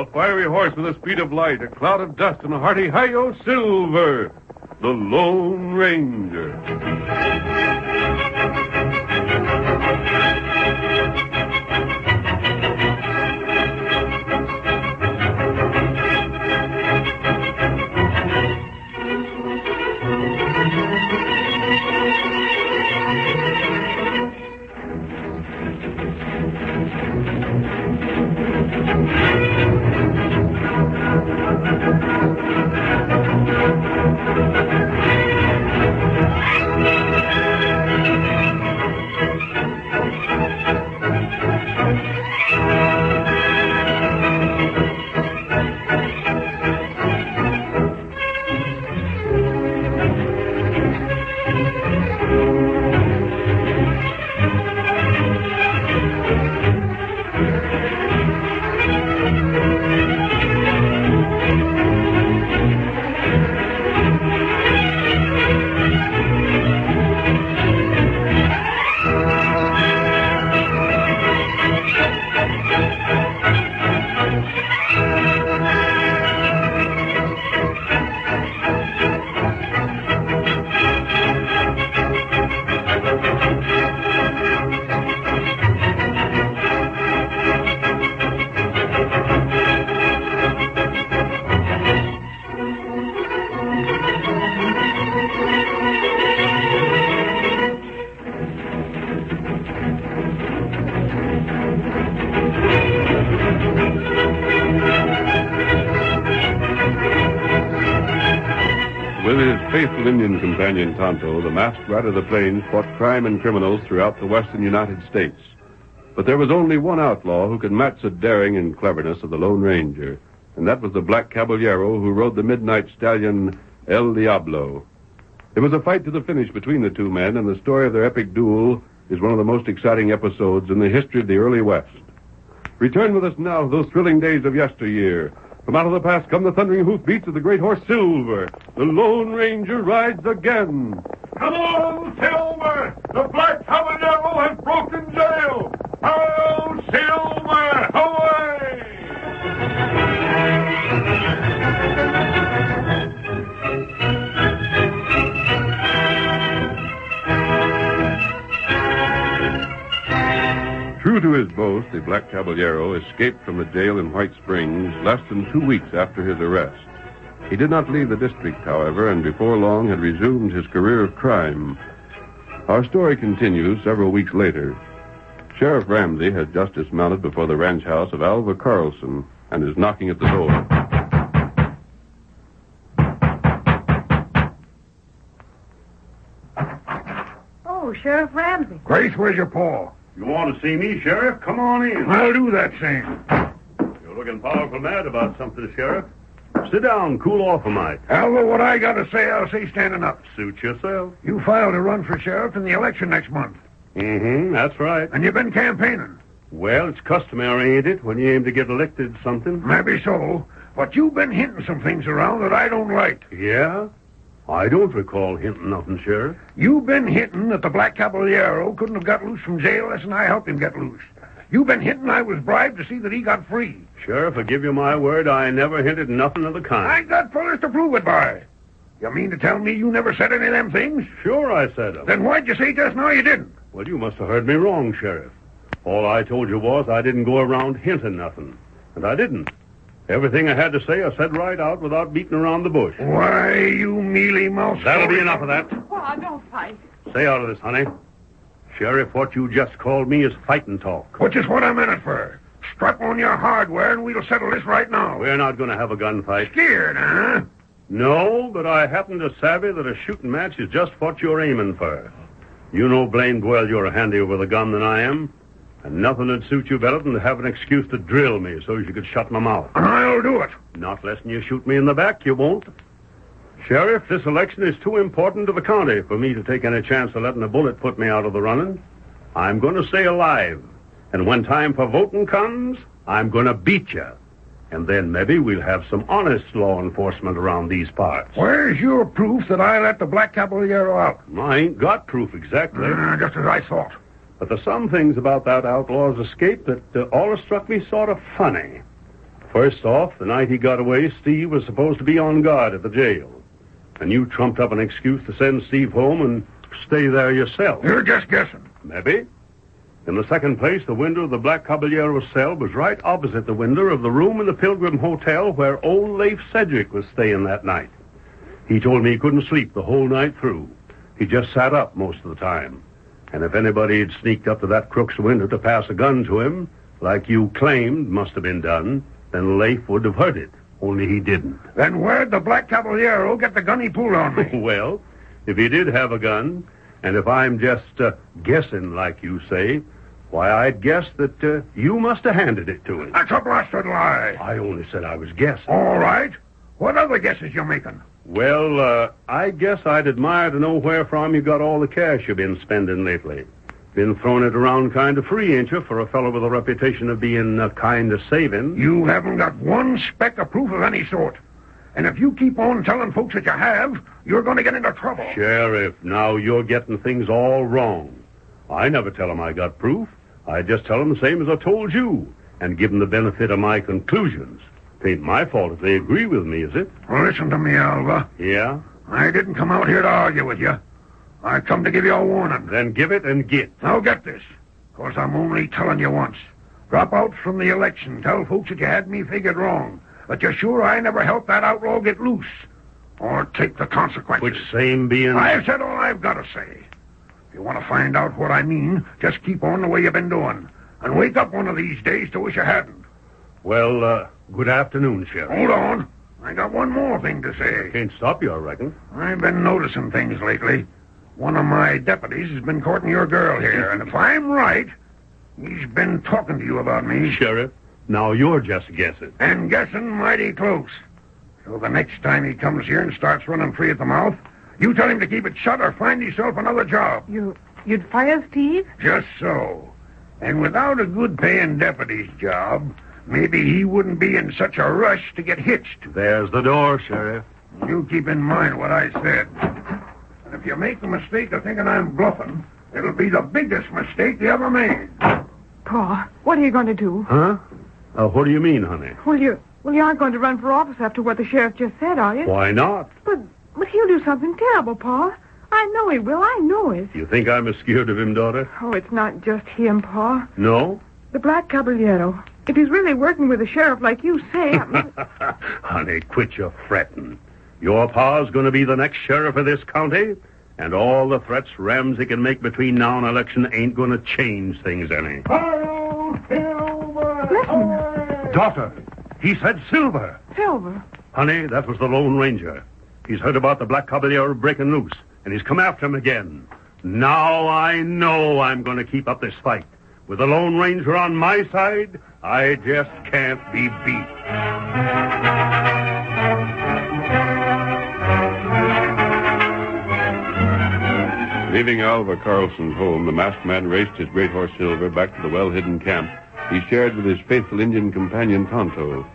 A fiery horse with the speed of light, a cloud of dust, and a hearty hi-yo Silver, the Lone Ranger. With his faithful Indian companion Tonto, the masked rider of the plains fought crime and criminals throughout the western United States. But there was only one outlaw who could match the daring and cleverness of the Lone Ranger, and that was the Black Caballero who rode the midnight stallion El Diablo. It was a fight to the finish between the two men, and the story of their epic duel is one of the most exciting episodes in the history of the early West. Return with us now to those thrilling days of yesteryear. From out of the past come the thundering hoofbeats of the great horse Silver. The Lone Ranger rides again. Come on, Silver! The Black Caballero has broken jail! Oh, Silver! Away! True to his boast, the Black Caballero escaped from the jail in White Springs less than 2 weeks after his arrest. He did not leave the district, however, and before long had resumed his career of crime. Our story continues several weeks later. Sheriff Ramsey has just dismounted before the ranch house of Alva Carlson and is knocking at the door. Oh, Sheriff Ramsey. Grace, where's your paw? You want to see me, Sheriff? Come on in. I'll do that same. You're looking powerful mad about something, Sheriff. Sit down, cool off a mite. Alva, what I got to say, I'll say standing up. Suit yourself. You filed a run for sheriff in the election next month. That's right. And you've been campaigning. Well, it's customary, ain't it, when you aim to get elected something? Maybe so. But you've been hinting some things around that I don't like. Yeah? I don't recall hinting nothing, Sheriff. You've been hinting that the Black Caballero couldn't have got loose from jail unless I helped him get loose. You've been hinting I was bribed to see that he got free. Sheriff, I give you my word, I never hinted nothing of the kind. I got fellers to prove it by. You mean to tell me you never said any of them things? Sure I said them. Then why'd you say just now you didn't? Well, you must have heard me wrong, Sheriff. All I told you was I didn't go around hinting nothing. And I didn't. Everything I had to say I said right out without beating around the bush. Why, you mealy-mouthed... That'll be enough of that. Oh, don't fight. Stay out of this, honey. Sheriff, what you just called me is fighting talk. Which is what I'm in it for. Strap on your hardware and we'll settle this right now. We're not going to have a gunfight. Scared, huh? No, but I happen to savvy that a shooting match is just what you're aiming for. You know blamed well you're handier with a gun than I am. And nothing would suit you better than to have an excuse to drill me so you could shut my mouth. I'll do it. Not less than you shoot me in the back, you won't. Sheriff, this election is too important to the county for me to take any chance of letting a bullet put me out of the running. I'm going to stay alive. And when time for voting comes, I'm going to beat you. And then maybe we'll have some honest law enforcement around these parts. Where's your proof that I let the Black Caballero out? I ain't got proof exactly. Just as I thought. But there's some things about that outlaw's escape that always struck me sort of funny. First off, the night he got away, Steve was supposed to be on guard at the jail. And you trumped up an excuse to send Steve home and stay there yourself. You're just guessing. Maybe. In the second place, the window of the Black Caballero's cell was right opposite the window of the room in the Pilgrim Hotel where old Leif Sedgwick was staying that night. He told me he couldn't sleep the whole night through. He just sat up most of the time. And if anybody had sneaked up to that crook's window to pass a gun to him, like you claimed must have been done, then Leif would have heard it. Only he didn't. Then where'd the Black Caballero get the gun he pulled on me? Well, if he did have a gun, and if I'm just guessing like you say, why, I'd guess that you must have handed it to him. That's a blasted lie. I only said I was guessing. All right. What other guesses you making? Well, I guess I'd admire to know where from you got all the cash you've been spending lately. Been throwing it around kind of free, ain't you, for a fellow with a reputation of being kind of saving? You haven't got one speck of proof of any sort. And if you keep on telling folks that you have, you're going to get into trouble. Sheriff, now you're getting things all wrong. I never tell them I got proof. I just tell them the same as I told you, and give them the benefit of my conclusions. It ain't my fault if they agree with me, is it? Well, listen to me, Alva. Yeah? I didn't come out here to argue with you. I come to give you a warning. Then give it and get. Now get this, because I'm only telling you once. Drop out from the election. Tell folks that you had me figured wrong. But you're sure I never helped that outlaw get loose. Or take the consequences. Which same being... I've said all I've got to say. If you want to find out what I mean, just keep on the way you've been doing. And wake up one of these days to wish you hadn't. Well, good afternoon, Sheriff. Hold on. I got one more thing to say. Can't stop you, I reckon. I've been noticing things lately. One of my deputies has been courting your girl here, and if I'm right, he's been talking to you about me. Sheriff, now you're just guessing. And guessing mighty close. So the next time he comes here and starts running free at the mouth, you tell him to keep it shut or find himself another job. You'd fire Steve? Just so. And without a good-paying deputy's job, maybe he wouldn't be in such a rush to get hitched. There's the door, Sheriff. You keep in mind what I said. And if you make the mistake of thinking I'm bluffing, it'll be the biggest mistake you ever made. Pa, what are you going to do? Huh? What do you mean, honey? Well, you aren't going to run for office after what the sheriff just said, are you? Why not? But he'll do something terrible, Pa. I know he will. I know it. You think I'm as scared of him, daughter? Oh, it's not just him, Pa. No? The Black Caballero. If he's really working with the sheriff like you say... Honey, quit your fretting. Your pa's going to be the next sheriff of this county, and all the threats Ramsey can make between now and election ain't going to change things any. Listen. Daughter, he said Silver. Silver. Honey, that was the Lone Ranger. He's heard about the Black Caballero breaking loose, and he's come after him again. Now I know I'm going to keep up this fight. With the Lone Ranger on my side, I just can't be beat. Leaving Alva Carlson's home, the masked man raced his great horse Silver back to the well-hidden camp he shared with his faithful Indian companion Tonto.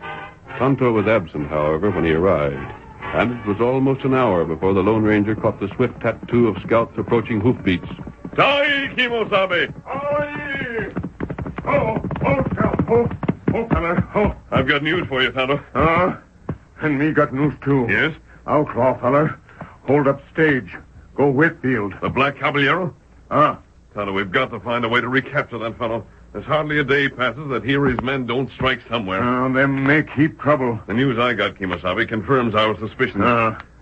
Tonto was absent, however, when he arrived, and it was almost an hour before the Lone Ranger caught the swift tattoo of scouts approaching hoofbeats. Tai Kimosabe! Feller. I've got news for you, Tonto. And me got news, too. Yes? Outlaw, feller. Hold up stage. Go Whitfield. The Black Caballero? Tonto, we've got to find a way to recapture that fellow. There's hardly a day passes that he or his men don't strike somewhere. Them make heap trouble. The news I got, Kimosabe, confirms our suspicions.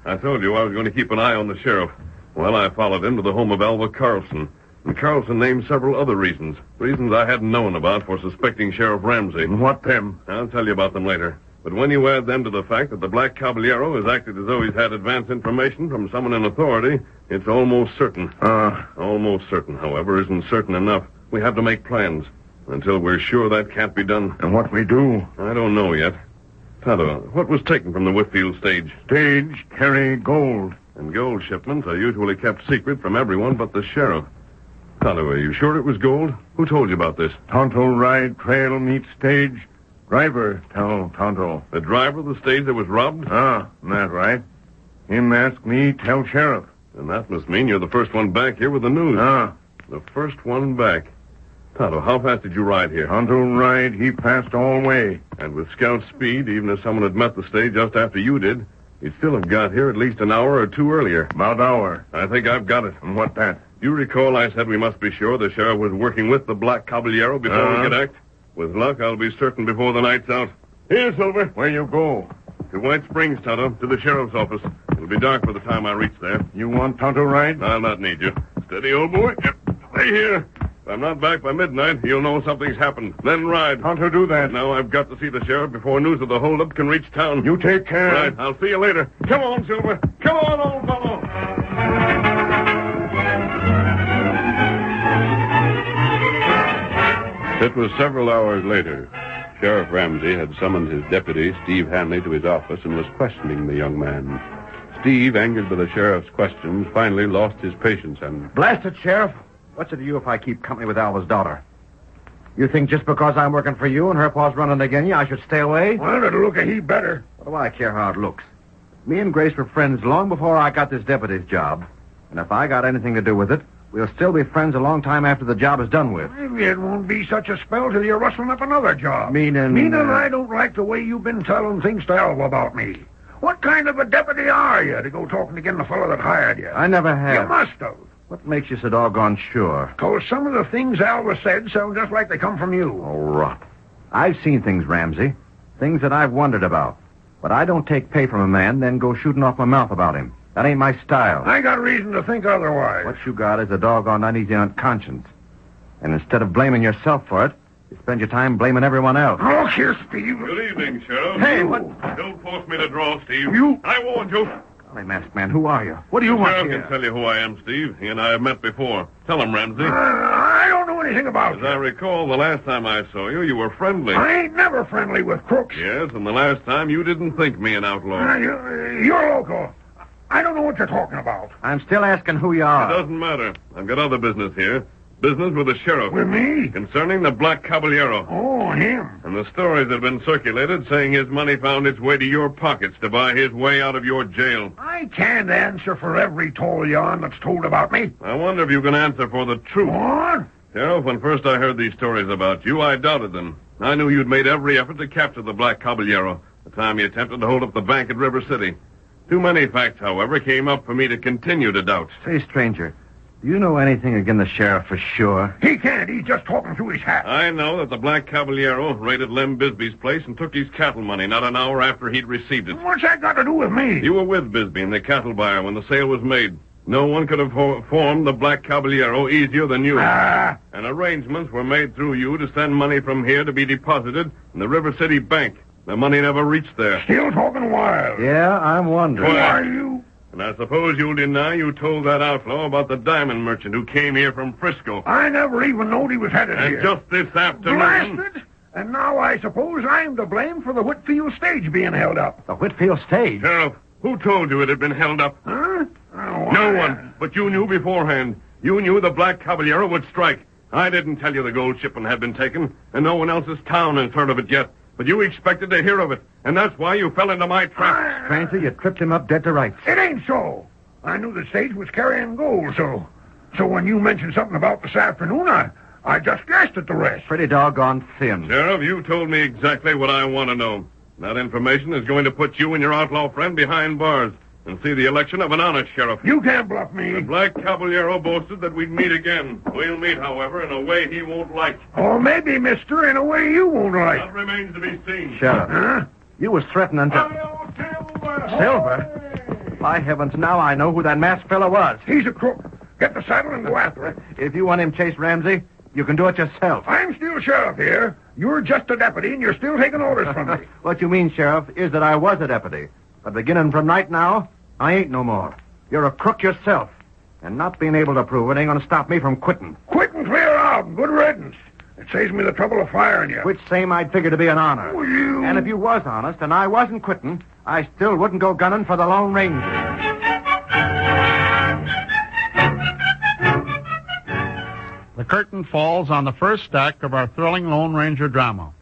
I told you I was going to keep an eye on the sheriff. Well, I followed him to the home of Alva Carlson. And Carlson named several other reasons. Reasons I hadn't known about for suspecting Sheriff Ramsey. What them? I'll tell you about them later. But when you add them to the fact that the Black Caballero has acted as though he's had advance information from someone in authority, it's almost certain. Almost certain, however, isn't certain enough. We have to make plans. Until we're sure that can't be done. And what we do? I don't know yet. Tonto, what was taken from the Whitfield stage? Stage carry gold. And gold shipments are usually kept secret from everyone but the sheriff. Tonto, are you sure it was gold? Who told you about this? Tonto ride trail meet stage. Driver tell Tonto. The driver of the stage that was robbed? That right. Him ask me tell sheriff. And that must mean you're the first one back here with the news. Ah. The first one back. Tonto, how fast did you ride here? Tonto ride, he passed all way. And with scout speed, even if someone had met the stage just after you did, he'd still have got here at least an hour or two earlier. About hour. I think I've got it. And what that? You recall I said we must be sure the sheriff was working with the Black Caballero before we could act? With luck, I'll be certain before the night's out. Here, Silver. Where you go? To White Springs, Tonto, to the sheriff's office. It'll be dark by the time I reach there. You want Tonto ride? I'll not need you. Steady, old boy. Yep. Stay here. If I'm not back by midnight, you'll know something's happened. Then ride. Tonto do that. Now I've got to see the sheriff before news of the holdup can reach town. You take care. Right. I'll see you later. Come on, Silver. Come on, old fellow. It was several hours later. Sheriff Ramsey had summoned his deputy, Steve Hanley, to his office and was questioning the young man. Steve, angered by the sheriff's questions, finally lost his patience and... Blast it, Sheriff. What's it to you if I keep company with Alva's daughter? You think just because I'm working for you and her pa's running against you, I should stay away? Well, it'll look a heap better. What do I care how it looks? Me and Grace were friends long before I got this deputy's job. And if I got anything to do with it, we'll still be friends a long time after the job is done with. Maybe it won't be such a spell till you're rustling up another job. Meaning, I don't like the way you've been telling things to Alva about me. What kind of a deputy are you to go talking again the fellow that hired you? I never have. You must have. What makes you so doggone sure? 'Cause some of the things Alva said sound just like they come from you. Oh, rot. I've seen things, Ramsey. Things that I've wondered about. But I don't take pay from a man, then go shooting off my mouth about him. That ain't my style. I got reason to think otherwise. What you got is a doggone uneasy on conscience. And instead of blaming yourself for it, you spend your time blaming everyone else. Look here, Steve. Good evening, Sheriff. Hey, what? Don't force me to draw, Steve. You- I warned you. Golly, masked man, who are you? What do you want Sheriff here? can tell you who I am, Steve. He and I have met before. Tell him, Ramsey. I don't know anything about As you. I recall, the last time I saw you, you were friendly. I ain't never friendly with crooks. Yes, and the last time you didn't think me an outlaw. You're local. I don't know what you're talking about. I'm still asking who you It are. doesn't matter. I've got other business here. Business with the sheriff. With me? Concerning the Black Caballero. Oh, him. And the stories have been circulated saying his money found its way to your pockets to buy his way out of your jail. I can't answer for every tall yarn that's told about me. I wonder if you can answer for the truth. What? Sheriff, when first I heard these stories about you, I doubted them. I knew you'd made every effort to capture the Black Caballero the time you attempted to hold up the bank at River City. Too many facts, however, came up for me to continue to doubt. Say, stranger, do you know anything against the sheriff for sure? He can't. He's just talking through his hat. I know that the Black Caballero raided Lem Bisbee's place and took his cattle money not an hour after he'd received it. What's that got to do with me? You were with Bisbee and the cattle buyer when the sale was made. No one could have formed the Black Caballero easier than you. Ah. And arrangements were made through you to send money from here to be deposited in the River City Bank. The money never reached there. Still talking wild. Yeah, I'm wondering. Who are you? And I suppose you'll deny you told that outlaw about the diamond merchant who came here from Frisco. I never even knowed he was headed And here. just this afternoon... Blasted! And now I suppose I'm to blame for the Whitfield stage being held up. The Whitfield stage? Sheriff, who told you it had been held up? Huh? Oh, No one. But you knew beforehand. You knew the Black Caballero would strike. I didn't tell you the gold shipment had been taken, and no one else's town has heard of it yet. But you expected to hear of it, and that's why you fell into my trap. Stranger, you tripped him up dead to rights. It ain't so. I knew the stage was carrying gold, so when you mentioned something about this afternoon, I just guessed at the rest. Pretty doggone thin. Sheriff, you told me exactly what I want to know. That information is going to put you and your outlaw friend behind bars and see the election of an honest sheriff. You can't bluff me. The Black Caballero boasted that we'd meet again. We'll meet, however, in a way he won't like. Or maybe, mister, in a way you won't like. That remains to be seen. Sheriff, Huh? you was threatening to... Silver? By heavens, now I know who that masked fellow was. He's a crook. Get the saddle and go after him. If you want him chased, Ramsey, you can do it yourself. I'm still sheriff here. You're just a deputy, and you're still taking orders from me. What you mean, Sheriff, is that I was a deputy. But beginning from right now, I ain't no more. You're a crook yourself. And not being able to prove it ain't going to stop me from quitting. Quit and clear out, and good riddance. It saves me the trouble of firing you. Which same I'd figure to be an honor. Oh, you... And if you was honest and I wasn't quitting, I still wouldn't go gunning for the Lone Ranger. The curtain falls on the first act of our thrilling Lone Ranger drama.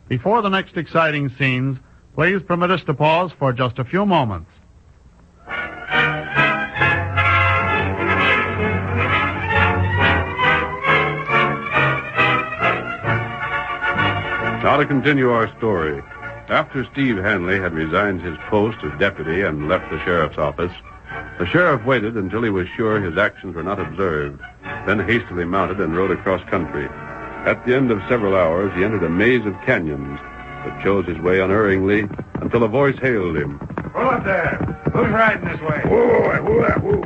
Before the next exciting scenes, please permit us to pause for just a few moments. Now to continue our story. After Steve Hanley had resigned his post as deputy and left the sheriff's office, the sheriff waited until he was sure his actions were not observed, then hastily mounted and rode across country. At the end of several hours, he entered a maze of canyons, but chose his way unerringly until a voice hailed him. Pull up there. Who's riding this way? Whoa.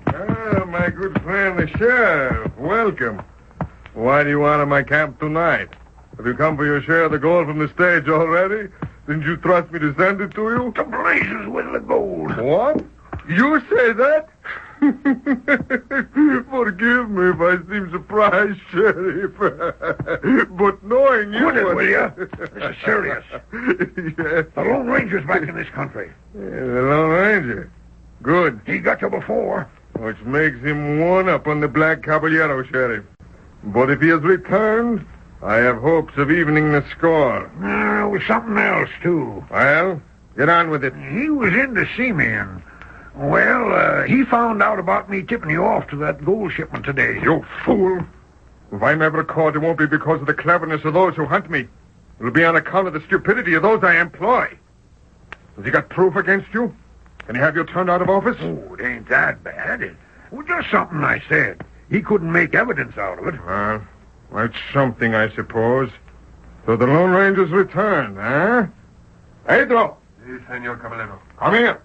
Ah, my good friend, the sheriff. Welcome. Why do you want in my camp tonight? Have you come for your share of the gold from the stage already? Didn't you trust me to send it to you? To blazes with the gold. What? You say that? Forgive me if I seem surprised, Sheriff. But knowing you... Quit it, will you? This is serious. Yes. The Lone Ranger's back in this country. Yeah, the Lone Ranger. Good. He got you before. Which makes him one up on the Black Caballero, Sheriff. But if he has returned, I have hopes of evening the score. There was something else, too. Well, get on with it. He was in to see me, and... Well, he found out about me tipping you off to that gold shipment today. You fool. If I'm ever caught, it won't be because of the cleverness of those who hunt me. It'll be on account of the stupidity of those I employ. Has he got proof against you? Can he have you turned out of office? Oh, it ain't that bad. It was just something I said. He couldn't make evidence out of it. Well, that's something, I suppose. So the Lone Ranger's returned, huh? Pedro! Si, Senor Caballero. Come here.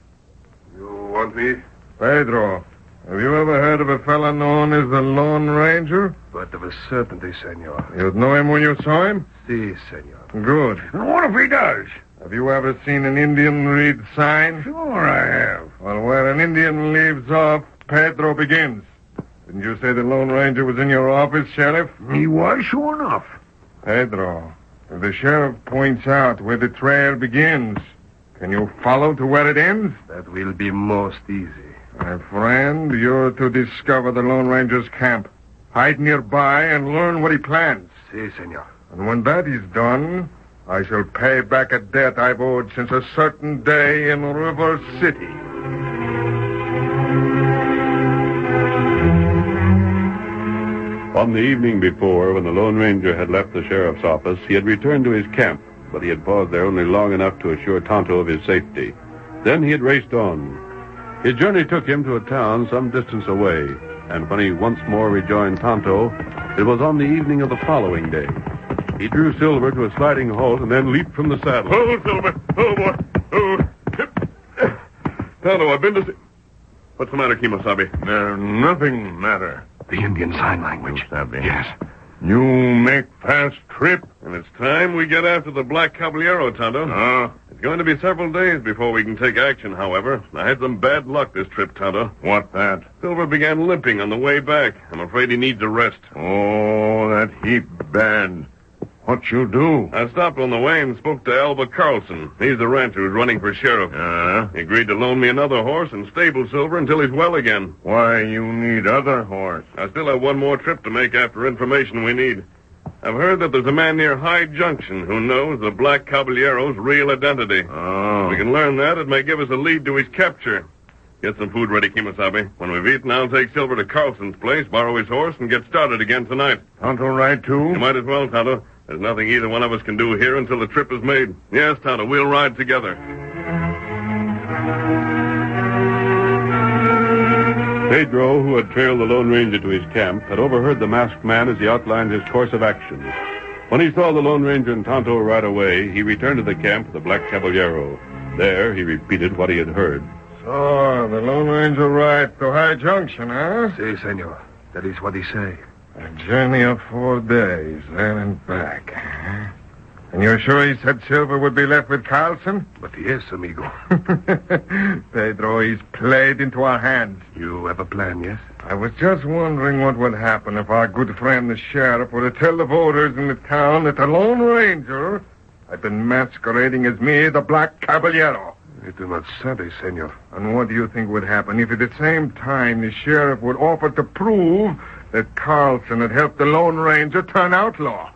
You want me? Pedro, have you ever heard of a fella known as the Lone Ranger? But of a certainty, Senor. You'd know him when you saw him? Si, Senor. Good. And what if he does? Have you ever seen an Indian read sign? Sure I have. Well, where an Indian leaves off, Pedro begins. Didn't you say the Lone Ranger was in your office, Sheriff? He was, sure enough. Pedro, if the sheriff points out where the trail begins, can you follow to where it ends? That will be most easy. My friend, you're to discover the Lone Ranger's camp. Hide nearby and learn what he plans. Si, Senor. And when that is done, I shall pay back a debt I've owed since a certain day in River City. On the evening before, when the Lone Ranger had left the sheriff's office, he had returned to his camp, but he had paused there only long enough to assure Tonto of his safety. Then he had raced on. His journey took him to a town some distance away, and when he once more rejoined Tonto, it was on the evening of the following day. He drew Silver to a sliding halt and then leaped from the saddle. Oh, Silver. Oh, boy. Oh. Tonto, I've been to see... What's the matter, Kimosabe? Nothing matter. The Indian Sign Language. Yes. You make fast trip. And it's time we get after the Black Caballero, Tonto. It's going to be several days before we can take action, however. I had some bad luck this trip, Tonto. What that? Silver began limping on the way back. I'm afraid he needs a rest. Oh, that heap bad. What you do? I stopped on the way and spoke to Albert Carlson. He's the rancher who's running for sheriff. He agreed to loan me another horse and stable Silver until he's well again. Why you need other horse? I still have one more trip to make after information we need. I've heard that there's a man near Hyde Junction who knows the Black Caballero's real identity. Oh. If we can learn that, it may give us a lead to his capture. Get some food ready, Kimosabe. When we've eaten, I'll take Silver to Carlson's place, borrow his horse, and get started again tonight. Tonto ride too? You might as well, Tonto. There's nothing either one of us can do here until the trip is made. Yes, Tonto, we'll ride together. Pedro, who had trailed the Lone Ranger to his camp, had overheard the masked man as he outlined his course of action. When he saw the Lone Ranger and Tonto ride away, he returned to the camp of the Black Caballero. There, he repeated what he had heard. So, the Lone Ranger rides to High Junction, huh? Si, senor. That is what he say. A journey of 4 days, there and back. And you're sure he said Silver would be left with Carlson? But yes, amigo. Pedro, he's played into our hands. You have a plan, yes? I was just wondering what would happen if our good friend the sheriff were to tell the voters in the town that the Lone Ranger had been masquerading as me, the Black Caballero. I do not sabe, senor. And what do you think would happen if at the same time the sheriff would offer to prove that Carlson had helped the Lone Ranger turn outlaw?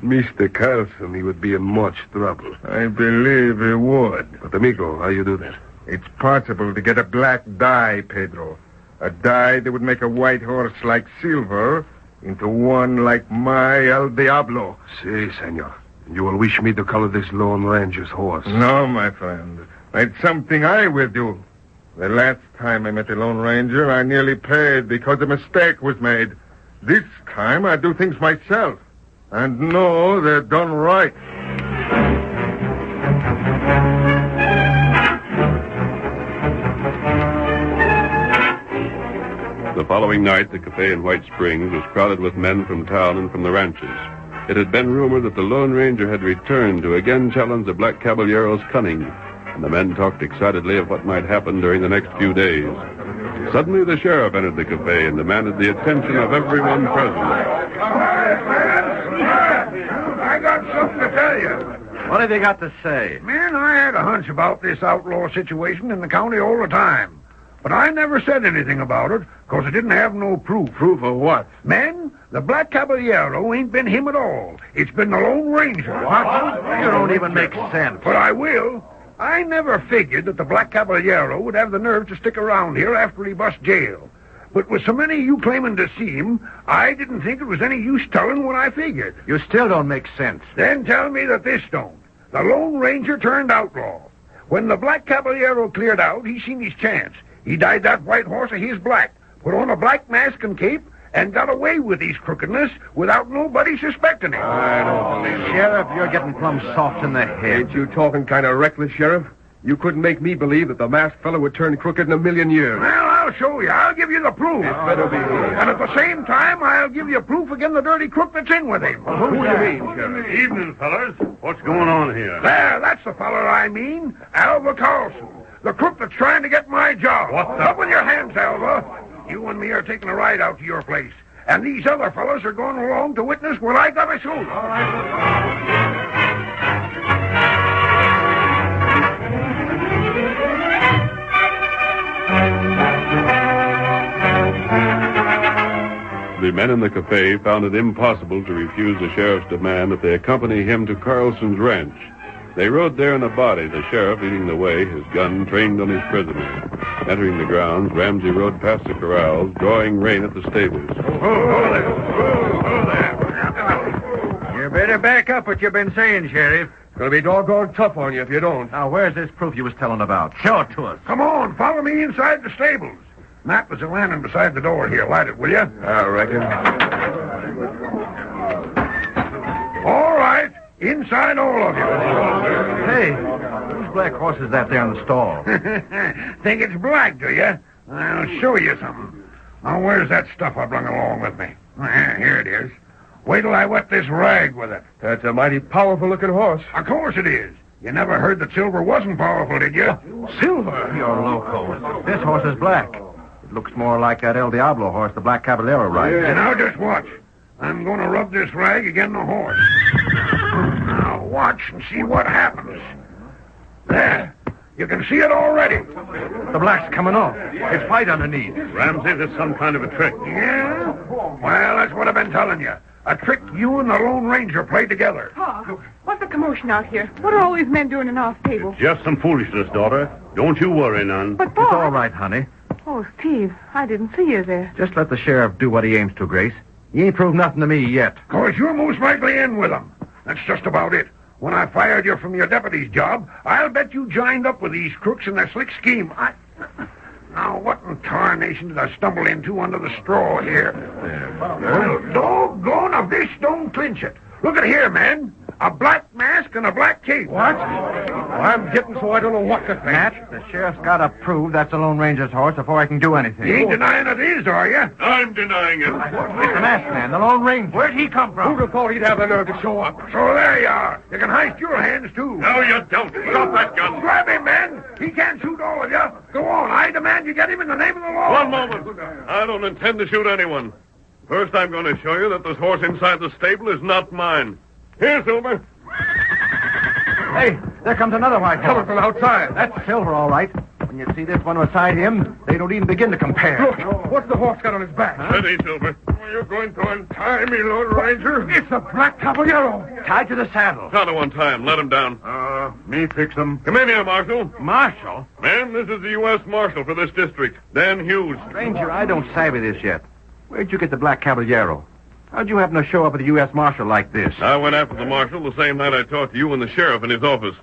Mr. Carlson, he would be in much trouble. I believe he would. But, amigo, how you do that? It's possible to get a black dye, Pedro. A dye that would make a white horse like Silver into one like my El Diablo. Si, senor. You will wish me to color this Lone Ranger's horse. No, my friend. It's something I will do. The last time I met a Lone Ranger, I nearly paid because a mistake was made. This time, I do things myself. And know they're done right. The following night, the cafe in White Springs was crowded with men from town and from the ranches. It had been rumored that the Lone Ranger had returned to again challenge the Black Caballero's cunning, and the men talked excitedly of what might happen during the next few days. Suddenly, the sheriff entered the cafe and demanded the attention of everyone present. I got something to tell you. What have you got to say? Man, I had a hunch about this outlaw situation in the county all the time. But I never said anything about it, because I didn't have no proof. Proof of what? Men, the Black Caballero ain't been him at all. It's been the Lone Ranger. What? You don't even make sense. But I will. I never figured that the Black Caballero would have the nerve to stick around here after he bust jail. But with so many of you claiming to see him, I didn't think it was any use telling what I figured. You still don't make sense. Then tell me that this don't. The Lone Ranger turned outlaw. When the Black Caballero cleared out, he seen his chance. He dyed that white horse of his black, put on a black mask and cape, and got away with his crookedness without nobody suspecting him. I don't believe it. Sheriff, you're getting plumb soft in the head. Ain't you talking kind of reckless, Sheriff? You couldn't make me believe that the masked fellow would turn crooked in a million years. Well, I'll show you. I'll give you the proof. It better be here. And at the same time, I'll give you proof against the dirty crook that's in with him. Who do you mean, Sheriff? Evening, fellas. What's going on here? There, that's the feller I mean, Alva Carlson. The crook that's trying to get my job. What the... Up with your hands, Alva. You and me are taking a ride out to your place. And these other fellas are going along to witness what I got to show you. All The men in the cafe found it impossible to refuse the sheriff's demand that they accompany him to Carlson's ranch. They rode there in a body, the sheriff leading the way, his gun trained on his prisoner. Entering the grounds, Ramsey rode past the corrals, drawing rein at the stables. You better back up what you've been saying, Sheriff. It's going to be doggone tough on you if you don't. Now, where's this proof you was telling about? Show it to us. Come on, follow me inside the stables. Matt was a lantern beside the door here. Light it, will you? I reckon. All right. Inside all of you. Hey, whose black horse is that there in the stall? Think it's black, do you? I'll show you something. Now, where's that stuff I brung along with me? Here it is. Wait till I wet this rag with it. That's a mighty powerful-looking horse. Of course it is. You never heard that Silver wasn't powerful, did you? Silver? You're loco. This horse is black. It looks more like that El Diablo horse the Black Caballero rides. And now just watch. I'm going to rub this rag against the horse. Now watch and see what happens. There. You can see it already. The black's coming off. It's white underneath. Ramsey, this is some kind of a trick. Yeah? Well, that's what I've been telling you. A trick you and the Lone Ranger played together. Pa, what's the commotion out here? What are all these men doing in our stable? Just some foolishness, daughter. Don't you worry none. But, It's Pa... all right, honey. Oh, Steve, I didn't see you there. Just let the sheriff do what he aims to, Grace. He ain't proved nothing to me yet. Of course, you're most likely in with them. That's just about it. When I fired you from your deputy's job, I'll bet you joined up with these crooks in their slick scheme. Now, what in tarnation did I stumble into under the straw here? Well, doggone if this don't clinch it. Look at here, man. A black mask and a black cape. What? I'm getting so I don't know what to think. Matt, the sheriff's got to prove that's the Lone Ranger's horse before I can do anything. You ain't denying it is, are you? I'm denying it. It's the masked man, the Lone Ranger. Where'd he come from? Who'd have thought he'd have the nerve to show up? So there you are. You can heist your hands, too. No, you don't. Drop that gun. Grab him, man. He can't shoot all of you. Go on. I demand you get him in the name of the law. One moment. I don't intend to shoot anyone. First, I'm going to show you that this horse inside the stable is not mine. Here, Silver. Hey, there comes another white horse. Coming from outside. That's Silver, all right. When you see this one beside him, they don't even begin to compare. Look, what's the horse got on his back? Steady, Silver. Are you going to untie me, Lord Ranger? It's the Black Caballero. Tied to the saddle. Not at one time. Let him down. Me fix them. Come in here, Marshal. Marshal? Ma'am, this is the U.S. Marshal for this district, Dan Hughes. Stranger, I don't savvy this yet. Where'd you get the Black Caballero? How'd you happen to show up at the U.S. Marshal like this? I went after the marshal the same night I talked to you and the sheriff in his office.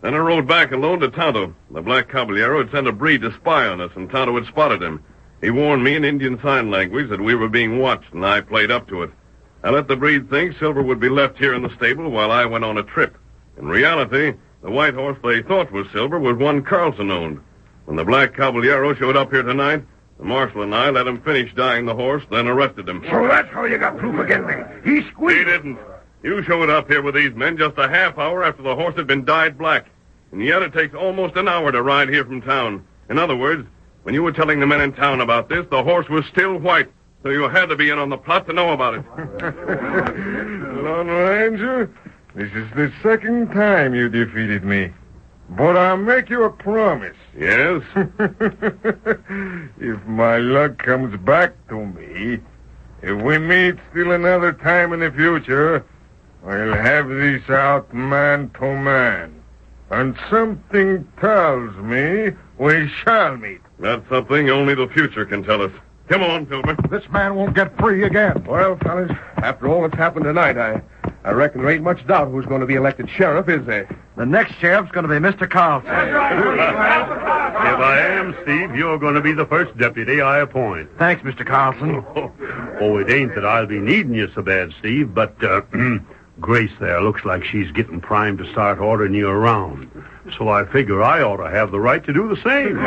Then I rode back alone to Tonto. The Black Caballero had sent a breed to spy on us, and Tonto had spotted him. He warned me in Indian Sign Language that we were being watched, and I played up to it. I let the breed think Silver would be left here in the stable while I went on a trip. In reality, the white horse they thought was Silver was one Carlson owned. When the Black Caballero showed up here tonight, the marshal and I let him finish dyeing the horse, then arrested him. So that's how you got proof against me. He squeaked. He didn't. You showed up here with these men just a half hour after the horse had been dyed black. And yet it takes almost an hour to ride here from town. In other words, when you were telling the men in town about this, the horse was still white. So you had to be in on the plot to know about it. Lone Ranger, this is the second time you defeated me. But I'll make you a promise. Yes? If my luck comes back to me, if we meet still another time in the future, I'll have this out man to man. And something tells me we shall meet. That's something only the future can tell us. Come on, Silver. This man won't get free again. Well, fellas, after all that's happened tonight, I reckon there ain't much doubt who's going to be elected sheriff, is there? The next sheriff's going to be Mr. Carlson. If I am, Steve, you're going to be the first deputy I appoint. Thanks, Mr. Carlson. Oh, it ain't that I'll be needing you so bad, Steve, but Grace there looks like she's getting primed to start ordering you around. So I figure I ought to have the right to do the same.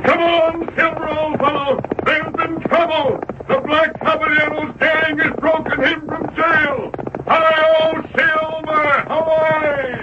Come on, Silver, old fellow. There's been trouble. The Black Caballero's gang has broken him from jail. Hi-yo, Silver! Away!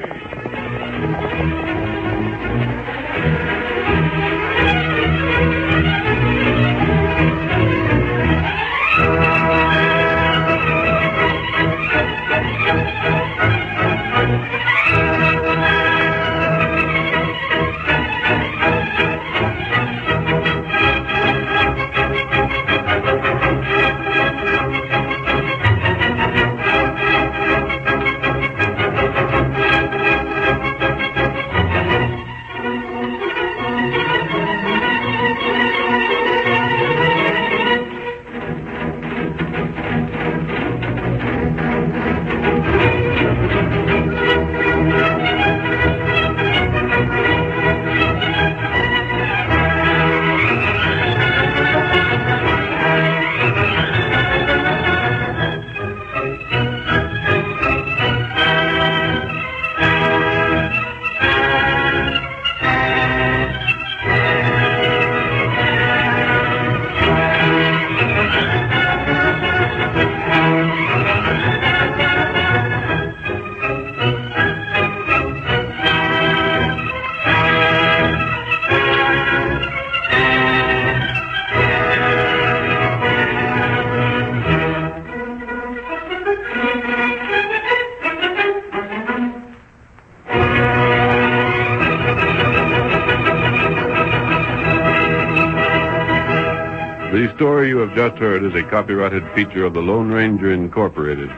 The story you have just heard is a copyrighted feature of the Lone Ranger Incorporated.